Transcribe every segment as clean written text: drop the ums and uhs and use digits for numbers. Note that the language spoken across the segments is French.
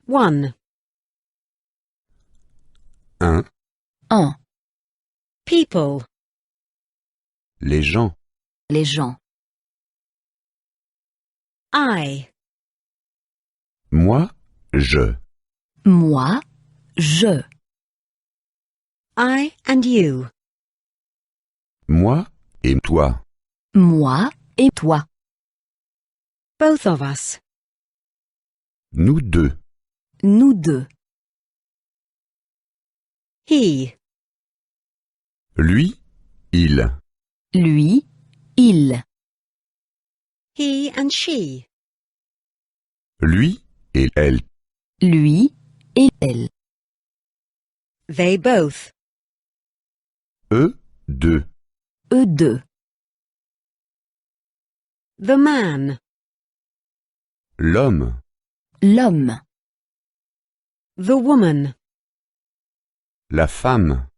1. Un. Un. People. Les gens. Les gens. I. Moi, je. Moi, je. I and you. Moi et toi. Moi et toi. Both of us. Nous deux. Nous deux. He. Lui, il. Lui, il. He and she. Lui et elle. Lui et elle. They both. Eux deux. Eux deux. The man. L'homme. L'homme. The woman. La femme.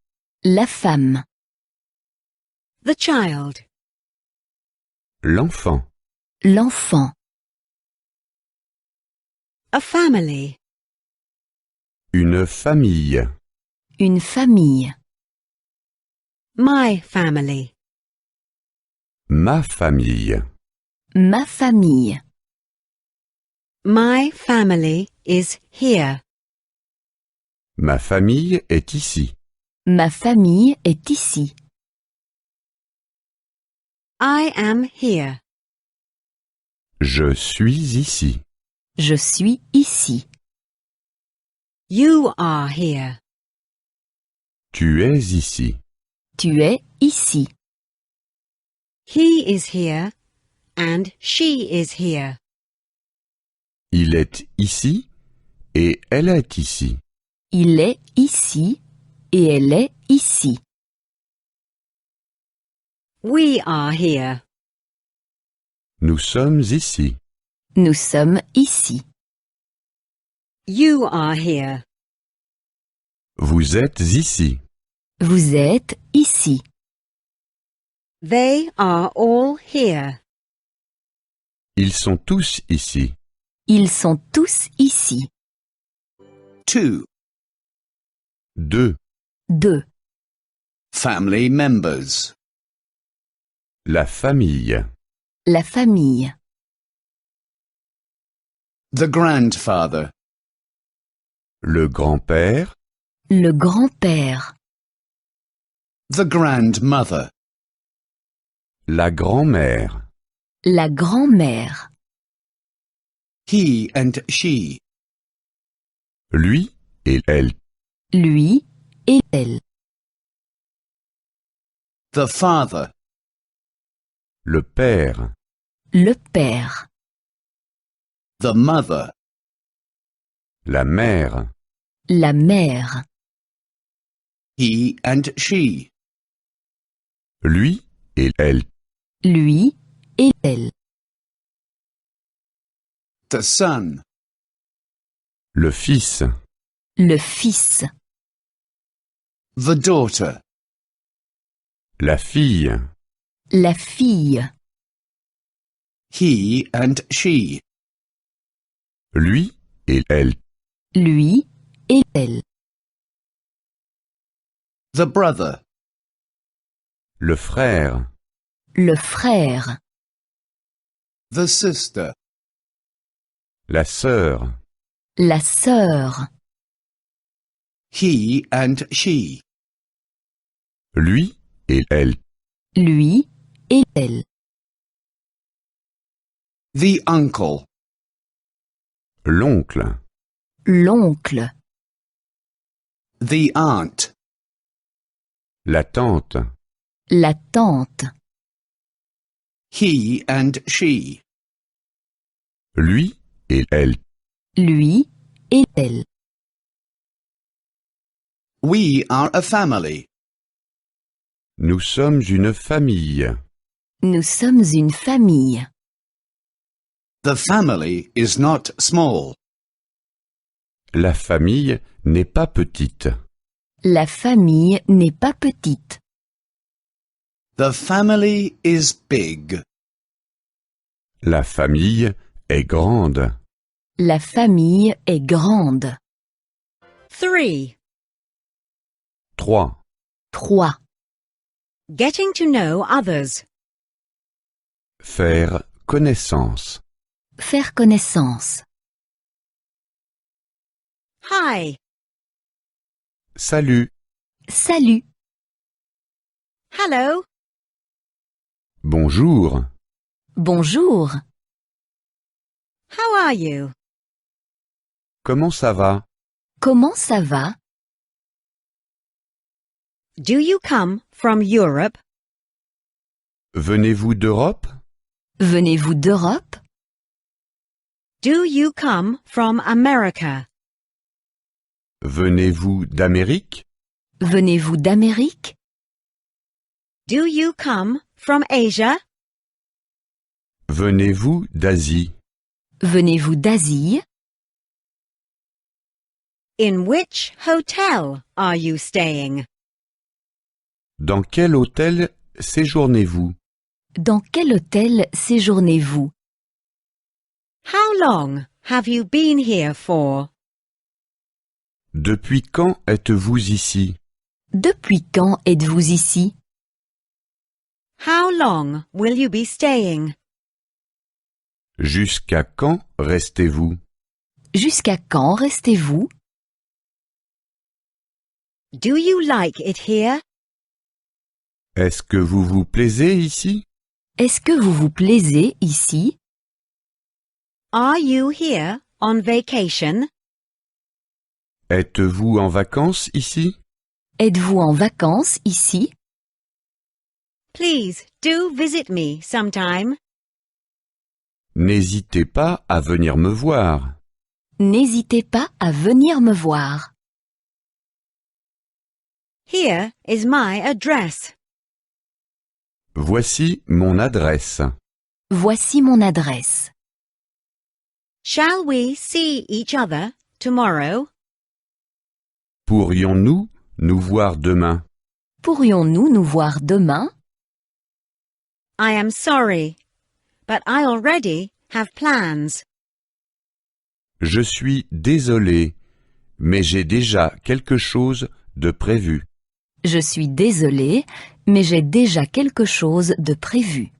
La femme. The child. L'enfant. L'enfant. A family. Une famille. Une famille. My family. Ma famille. Ma famille. My family is here. Ma famille est ici. Ma famille est ici. I am here. Je suis ici. Je suis ici. You are here. Tu es ici. Tu es ici. He is here and she is here. Il est ici et elle est ici. Il est ici et elle est ici. We are here. Nous sommes ici. Nous sommes ici. You are here. Vous êtes ici. Vous êtes ici. They are all here. Ils sont tous ici. Ils sont tous ici. 2. Deux. Deux. Family members. La famille. La famille. The grandfather. Le grand-père. Le grand-père. The grandmother. La grand-mère. La grand-mère. He and she. Lui et elle. Lui et elle. The father. Le père. Le père. The mother. La mère. La mère. He and she. Lui et elle. Lui et elle. The son. Le fils. Le fils. The daughter. La fille. La fille. He and she. Lui et elle. Lui et elle. The brother. Le frère. Le frère. The sister. La sœur. La sœur. He and she. Lui et elle. Lui et elle. The uncle. L'oncle. L'oncle. The aunt. La tante. La tante. He and she. Lui et elle. Lui et elle. We are a family. Nous sommes une famille. Nous sommes une famille. The family is not small. La famille n'est pas petite. La famille n'est pas petite. The family is big. La famille est grande. La famille est grande. 3. 3. 3. Getting to know others. Faire connaissance. Faire connaissance. Hi. Salut. Salut. Hello. Bonjour. Bonjour. How are you? Comment ça va? Comment ça va? Do you come from Europe? Venez-vous d'Europe? Venez-vous d'Europe? Do you come from America? Venez-vous d'Amérique? Venez-vous d'Amérique? Do you come from Asia? Venez-vous d'Asie? Venez-vous d'Asie? In which hotel are you staying? Dans quel hôtel séjournez-vous? Dans quel hôtel séjournez-vous? How long have you been here for? Depuis quand êtes-vous ici? Depuis quand êtes-vous ici? How long will you be staying? Jusqu'à quand restez-vous? Jusqu'à quand restez-vous? Do you like it here? Est-ce que vous vous plaisez ici? Est-ce que vous vous plaisez ici? Are you here on vacation? Êtes-vous en vacances ici? Êtes-vous en vacances ici? Please do visit me sometime. N'hésitez pas à venir me voir. N'hésitez pas à venir me voir. Here is my address. Voici mon adresse. Voici mon adresse. Shall we see each other tomorrow? Pourrions-nous nous voir demain? Pourrions-nous nous voir demain? I am sorry, but I already have plans. Je suis désolé, mais j'ai déjà quelque chose de prévu. Je suis désolée, mais j'ai déjà quelque chose de prévu.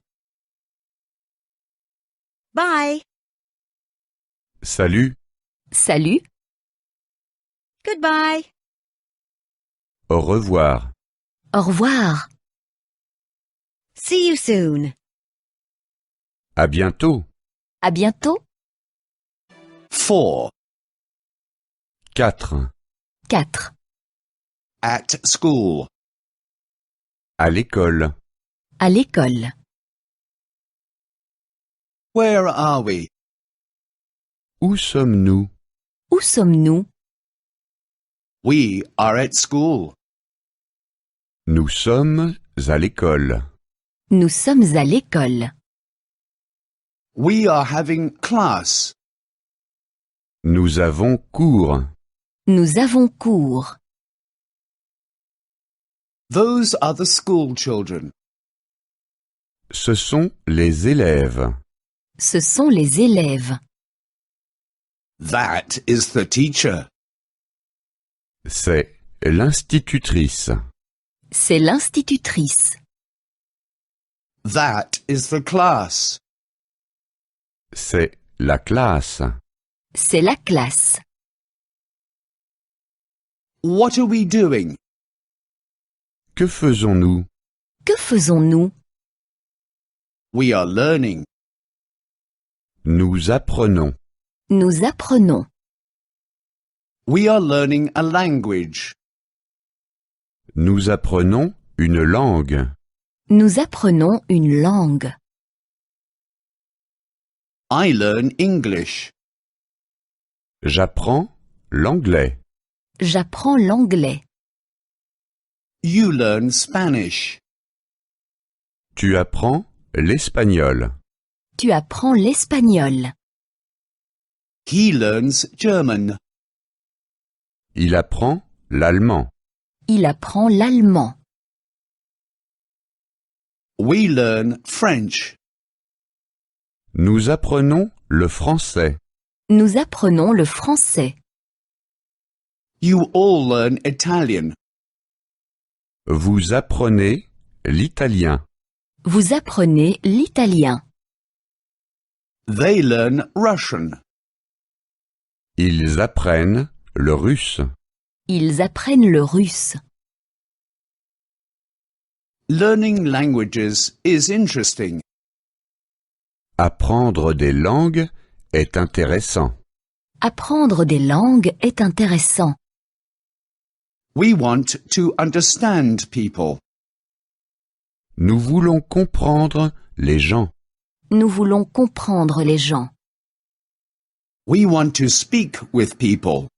Bye. Salut, Salut, Goodbye. au revoir. au revoir, See you soon. À bientôt. à bientôt. 4. 4. 4. At school. À l'école. À l'école. Where are we? Où sommes-nous? Où sommes-nous? We are at school. Nous sommes à l'école. Nous sommes à l'école. We are having class. Nous avons cours. Nous avons cours. Those are the school children. Ce sont les élèves. Ce sont les élèves. That is the teacher. C'est l'institutrice. C'est l'institutrice. That is the class. C'est la classe. C'est la classe. What are we doing? Que faisons-nous? Que faisons-nous? We are learning. Nous apprenons. Nous apprenons. We are learning a language. Nous apprenons une langue. Nous apprenons une langue. I learn English. J'apprends l'anglais. J'apprends l'anglais. You learn Spanish. Tu apprends l'espagnol. Tu apprends l'espagnol. He learns German. Il apprend l'allemand. Il apprend l'allemand. We learn French. Nous apprenons le français. Nous apprenons le français. You all learn Italian. Vous apprenez l'italien. Vous apprenez l'italien. They learn Russian. Ils apprennent le russe. Ils apprennent le russe. Learning languages is interesting. Apprendre des langues est intéressant. Apprendre des langues est intéressant. We want to understand people. Nous voulons comprendre les gens. Nous voulons comprendre les gens. We want to speak with people.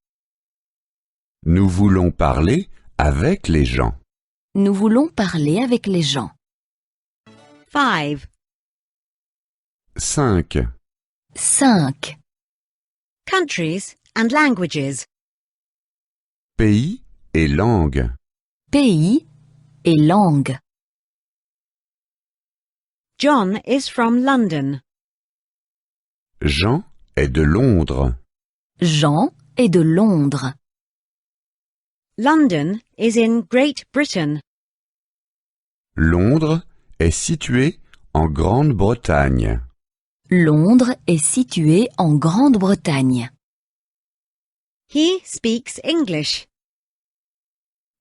Nous voulons parler avec les gens. Nous voulons parler avec les gens. 5. 5. 5. Countries and languages. Pays et langues. Pays et langue. John is from London. Jean est de Londres. Jean est de Londres. London is in Great Britain. Londres est situé en Grande-Bretagne. Londres est situé en Grande-Bretagne. He speaks English.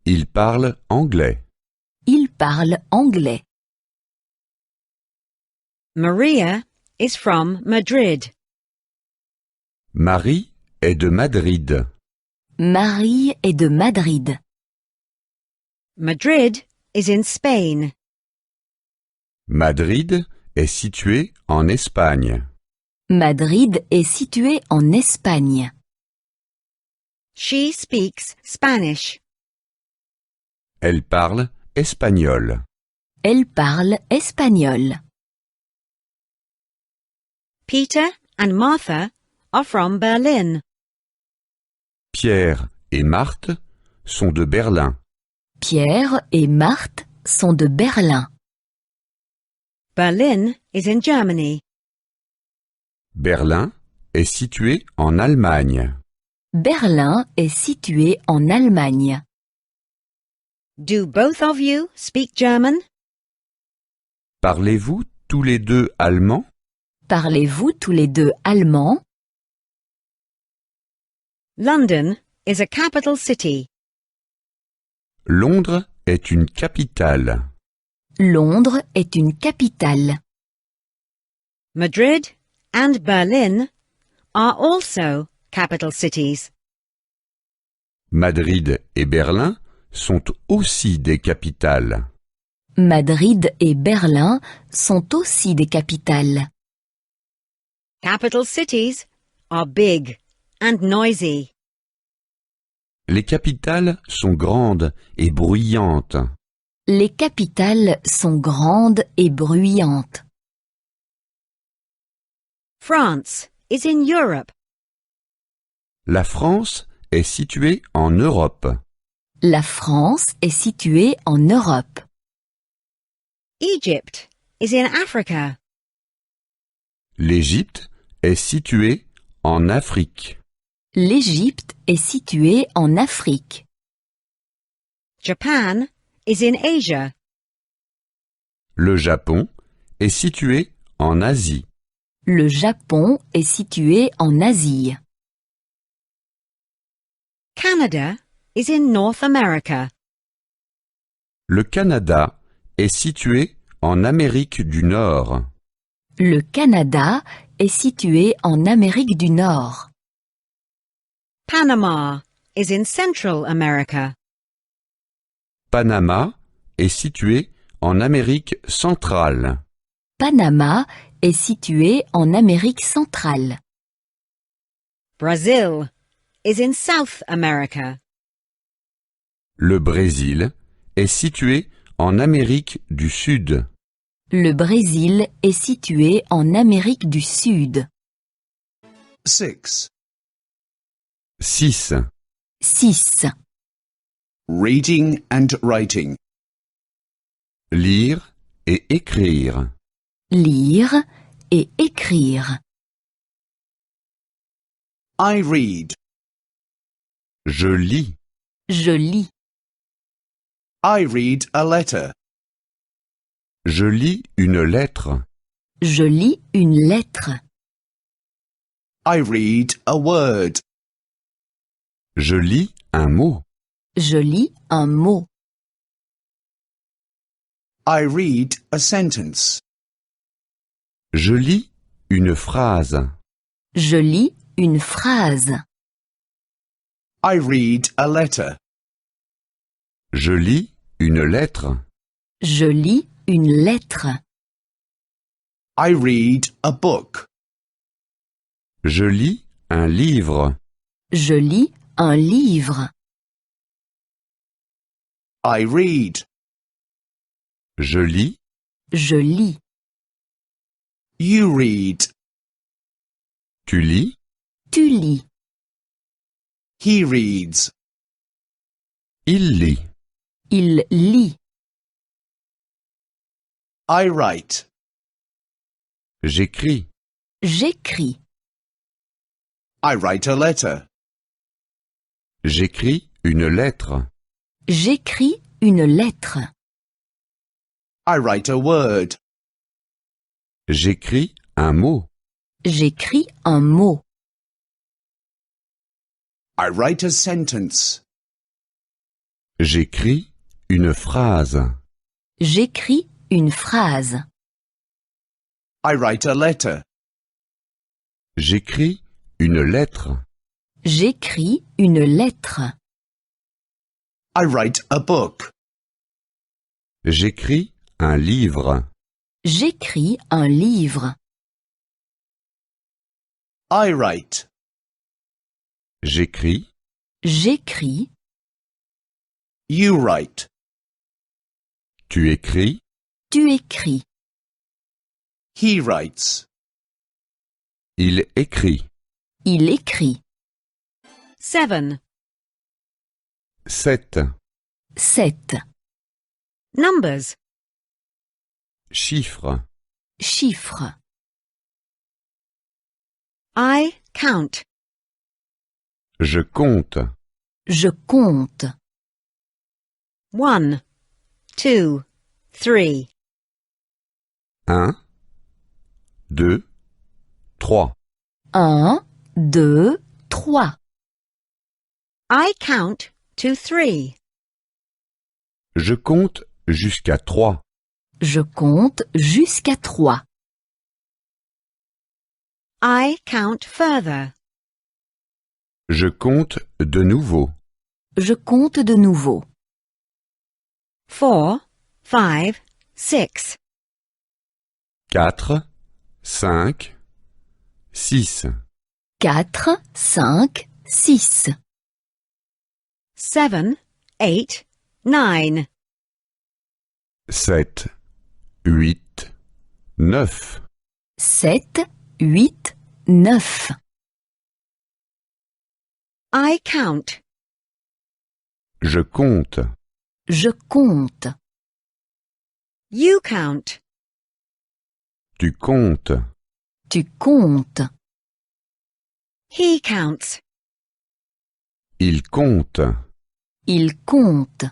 Il parle anglais. Il parle anglais. Maria is from Madrid. Marie est de Madrid. Marie est de Madrid. Madrid is in Spain. Madrid est situé en Espagne. Madrid est situé en Espagne. She speaks Spanish. Elle parle espagnol. Elle parle espagnol. Peter and Martha are from Berlin. Pierre et Marthe sont de Berlin. Pierre et Marthe sont de Berlin. Berlin is in Germany. Berlin est situé en Allemagne. Berlin est situé en Allemagne. Do both of you speak German? Parlez-vous tous les deux allemand? Parlez-vous tous les deux allemand? London is a capital city. Londres est une capitale. Londres est une capitale. Madrid and Berlin are also capital cities. Madrid et Berlin sont aussi des capitales. Madrid et Berlin sont aussi des capitales. Capital cities are big and noisy. Les capitales sont grandes et bruyantes. Les capitales sont grandes et bruyantes. France is in Europe. La France est située en Europe. La France est située en Europe. Egypt is in Africa. L'Égypte est située en Afrique. L'Égypte est située en Afrique. Japan is in Asia. Le Japon est situé en Asie. Le Japon est situé en Asie. Canada is in North America. Le Canada est situé en Amérique du Nord. Le Canada est situé en Amérique du Nord. Panama is in Central America. Panama est situé en Amérique centrale. Panama est situé en Amérique centrale. Brazil is in South America. Le Brésil est situé en Amérique du Sud. Le Brésil est situé en Amérique du Sud. 6. 6. 6. Reading and writing. Lire et écrire. Lire et écrire. I read. Je lis. Je lis. I read a letter. Je lis une lettre. Je lis une lettre. I read a word. Je lis un mot. Je lis un mot. I read a sentence. Je lis une phrase. Je lis une phrase. I read a letter. Je lis une lettre. Je lis une lettre. I read a book. Je lis un livre. Je lis un livre. I read. Je lis. Je lis. You read. Tu lis. Tu lis. He reads. Il lit. Il lit. I write. J'écris. J'écris. I write a letter. J'écris une lettre. J'écris une lettre. I write a word. J'écris un mot. J'écris un mot. I write a sentence. J'écris une phrase. J'écris une phrase. I write a letter. J'écris une lettre. J'écris une lettre. I write a book. J'écris un livre. J'écris un livre. I write. J'écris. J'écris. You write. Tu écris. Tu écris. He writes. Il écrit. Il écrit. 7. 7. 7. Numbers. Chiffres. Chiffres. I count. Je compte. Je compte. 1, 2, 3. 1, 2, 3. 1, 2, 3. I count to 3. Je compte jusqu'à 3. Je compte jusqu'à 3. I count further. Je compte de nouveau. Je compte de nouveau. 4, 5, 6. 4, 5, 6. 4, 5, 6. 7, 8, 9. 7, 8, 9. 7, 8, 9. I count. Je compte. Je compte. You count. Tu comptes. Tu comptes. He counts. Il compte. Il compte.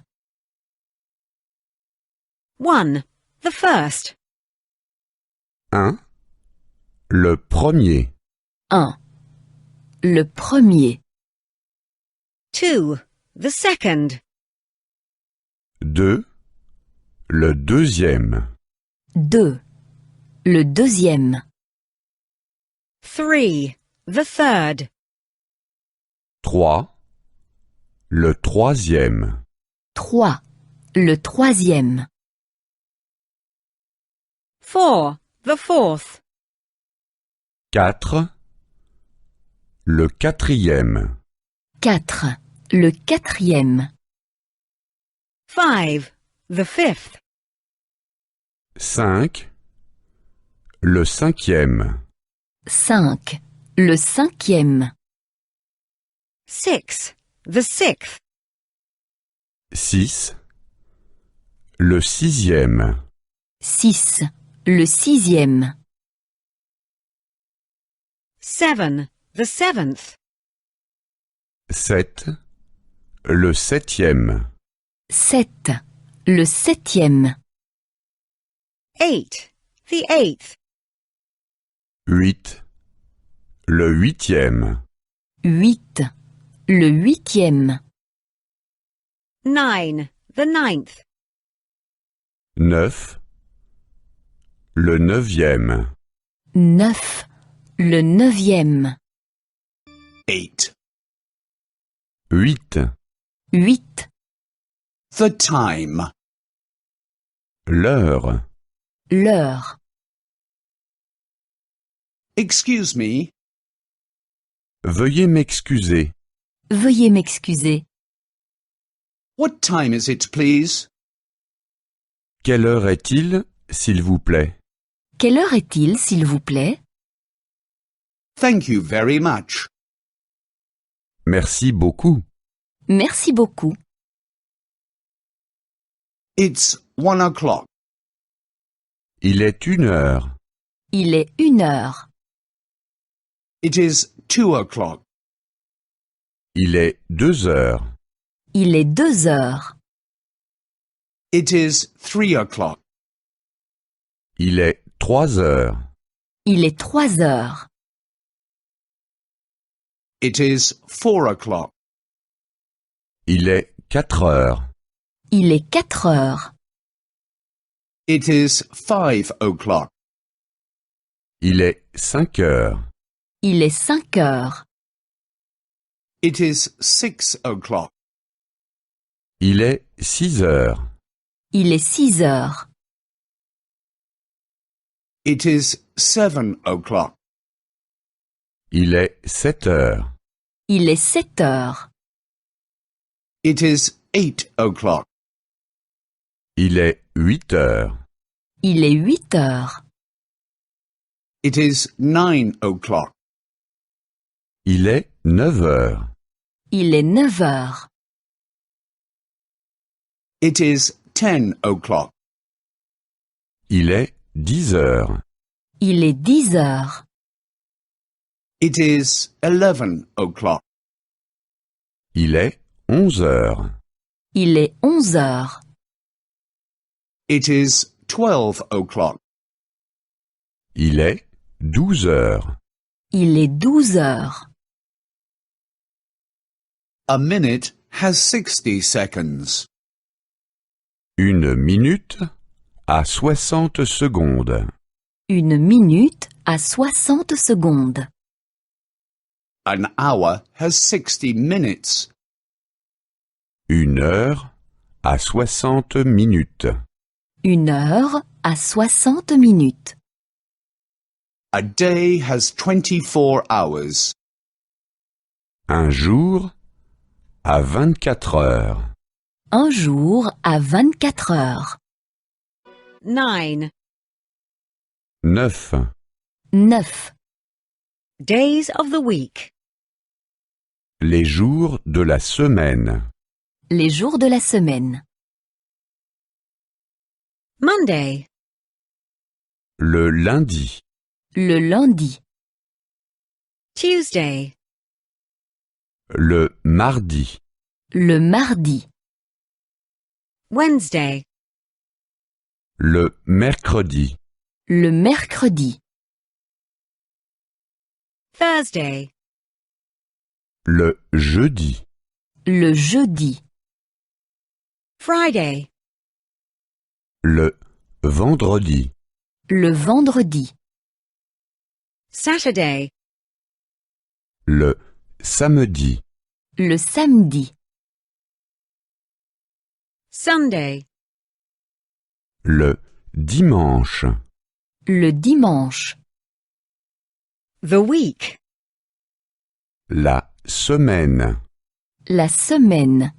1. The first. 1. Le premier. 1. Le premier. 2. The second. 2. Le deuxième. 2. Le deuxième. 3. The third. 3. Le troisième. 3. Le troisième. 4. The fourth. 4. Le quatrième. 4. Le quatrième. 5. The fifth. 5. Le cinquième. 5. Le cinquième. 6. The sixth. 6. Le sixième. 6. Le sixième. 7. The seventh. 7. Le septième. 7. Le septième. 8. The 8th. 8. Le huitième. 8. Le huitième. 9. The 9th. 9. Le neuvième. 9. Le neuvième. 8. 8. 8. The time. L'heure. L'heure. Excuse me, Veuillez m'excuser. Veuillez m'excuser. what time is it, please? Quelle heure est-il, s'il vous plaît? Quelle heure est-il, s'il vous plaît? Thank you very much. Merci beaucoup. Merci beaucoup. It's 1 o'clock. Il est 1 heure. Il est 1 heure. It is 2 o'clock. Il est 2 heures. Il est 2 heures. It is 3 o'clock. Il est 3 heures. Il est 3 heures. It is 4 o'clock. Il est 4 heures. Il est 4 heures. It is 5 o'clock. Il est 5 heures. Il est 5 heures. It is 6 o'clock. Il est 6 heures. Il est 6 heures. It is 7 o'clock. Il est 7 heures. Il est 7 heures. It is 8 o'clock. Il est 8 heures. Il est 8 heures. It is 9 o'clock. Il est 9 heures. Il est 9 heures. It is 10 o'clock. Il est 10 heures. Il est 10 heures. It is 11 o'clock. Il est 11 heures. Il est 11 heures. It is 12 o'clock. Il est 12 heures. Il est 12 heures. A minute has 60 seconds. Une minute a 60 secondes. Une minute a 60 secondes. An hour has 60 minutes. Une heure a 60 minutes. Une heure a 60 minutes. A day has 24 hours. Un jour a 24 heures. Un jour a 24 heures. 9. 9. 9. Days of the week. Les jours de la semaine. Les jours de la semaine. Monday. Le lundi. Le lundi. Tuesday. Le mardi. Le mardi. Wednesday. Le mercredi. Le mercredi. Thursday. Le jeudi. Le jeudi. Friday. Le vendredi. Le vendredi. Saturday. Le samedi. Le samedi. Sunday. Le dimanche. Le dimanche. The week. La semaine. La semaine.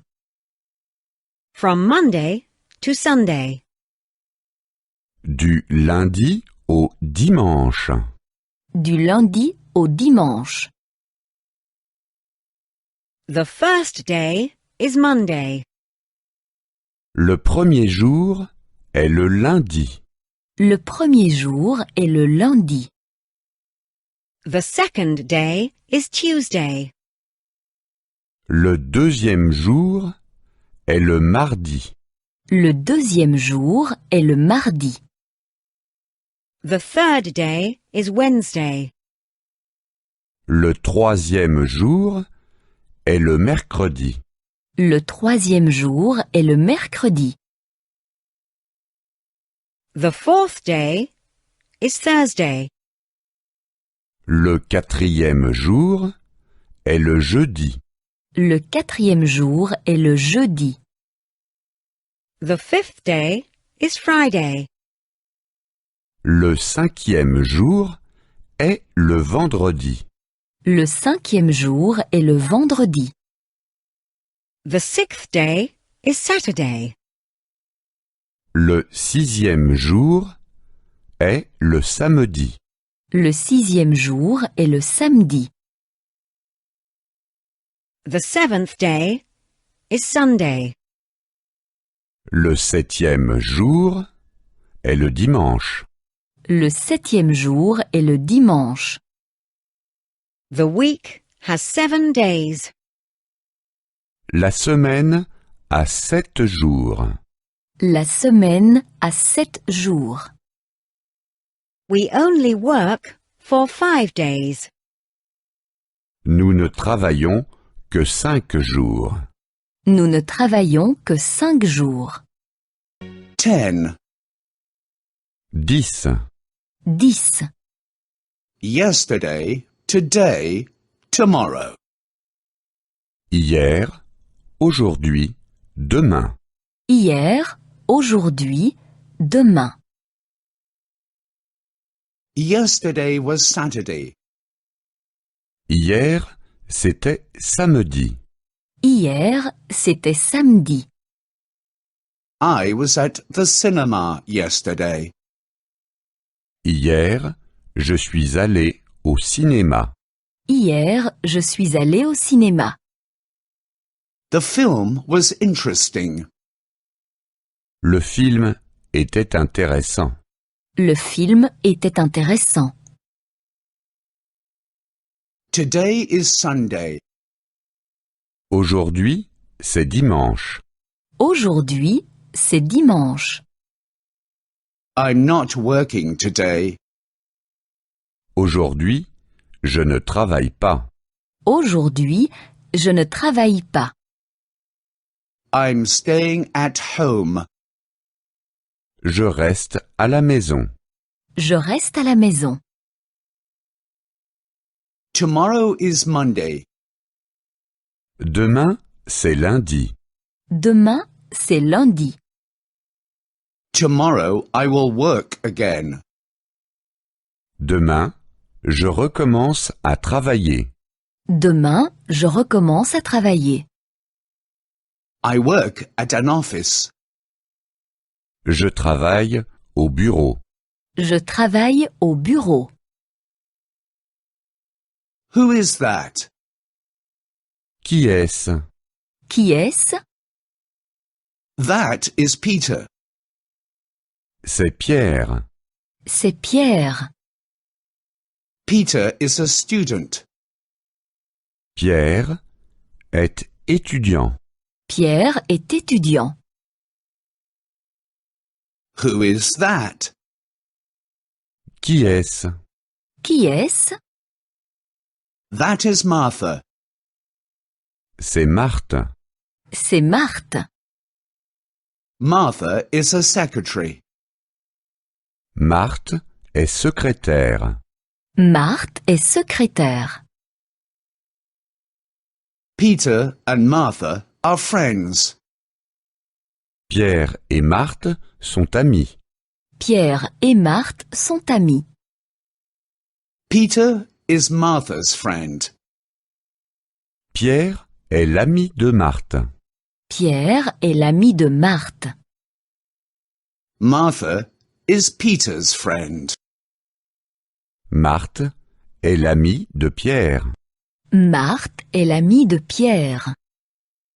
From Monday to Sunday. Du lundi au dimanche. Du lundi au dimanche. The first day is Monday. Le premier jour est le lundi. Le premier jour est le lundi. The second day is Tuesday. Le deuxième jour est le mardi. Le deuxième jour est le mardi. The third day is Wednesday. Le troisième jour est le mercredi. Le troisième jour est le mercredi. The fourth day is Thursday. Le quatrième jour est le jeudi. Le quatrième jour est le jeudi. The fifth day is Friday. Le cinquième jour est le vendredi. Le cinquième jour est le vendredi. The sixth day is Saturday. Le sixième jour est le samedi. Le sixième jour est le samedi. The seventh day is Sunday. Le septième jour est le dimanche. Le septième jour est le dimanche. The week has 7 days. La semaine a 7 jours. La semaine a 7 jours. We only work for 5 days. Nous ne travaillons que 5 jours. Nous ne travaillons que 5 jours. 10. 10. 10. Yesterday, today, tomorrow. Hier, aujourd'hui, demain. Hier, aujourd'hui, demain. Yesterday was Saturday. Hier, c'était samedi. Hier, c'était samedi. I was at the cinema yesterday. Hier, je suis allé au cinéma. Hier, je suis allé au cinéma. The film was interesting. Le film était intéressant. Le film était intéressant. Today is Sunday. Aujourd'hui, c'est dimanche. Aujourd'hui, c'est dimanche. I'm not working today. Aujourd'hui, je ne travaille pas. Aujourd'hui, je ne travaille pas. I'm staying at home. Je reste à la maison. Je reste à la maison. Tomorrow is Monday. Demain, c'est lundi. Demain, c'est lundi. Tomorrow I will work again. Demain, je recommence à travailler. Demain, je recommence à travailler. I work at an office. Je travaille au bureau. Je travaille au bureau. Who is that? Qui est-ce? Qui est-ce? That is Peter. C'est Pierre. C'est Pierre. Peter is a student. Pierre est étudiant. Pierre est étudiant. Who is that? Qui est-ce? Qui est-ce? That is Martha. C'est Marthe. C'est Marthe. Martha is a secretary. Marthe est secrétaire. Marthe est secrétaire. Peter and Martha are friends. Pierre et Marthe sont amis. Pierre et Marthe sont amis. Peter is Martha's friend. Pierre est l'ami de Marthe. Pierre est l'ami de Marthe. Martha is Peter's friend. Marthe est l'ami de Pierre. Marthe est l'ami de Pierre.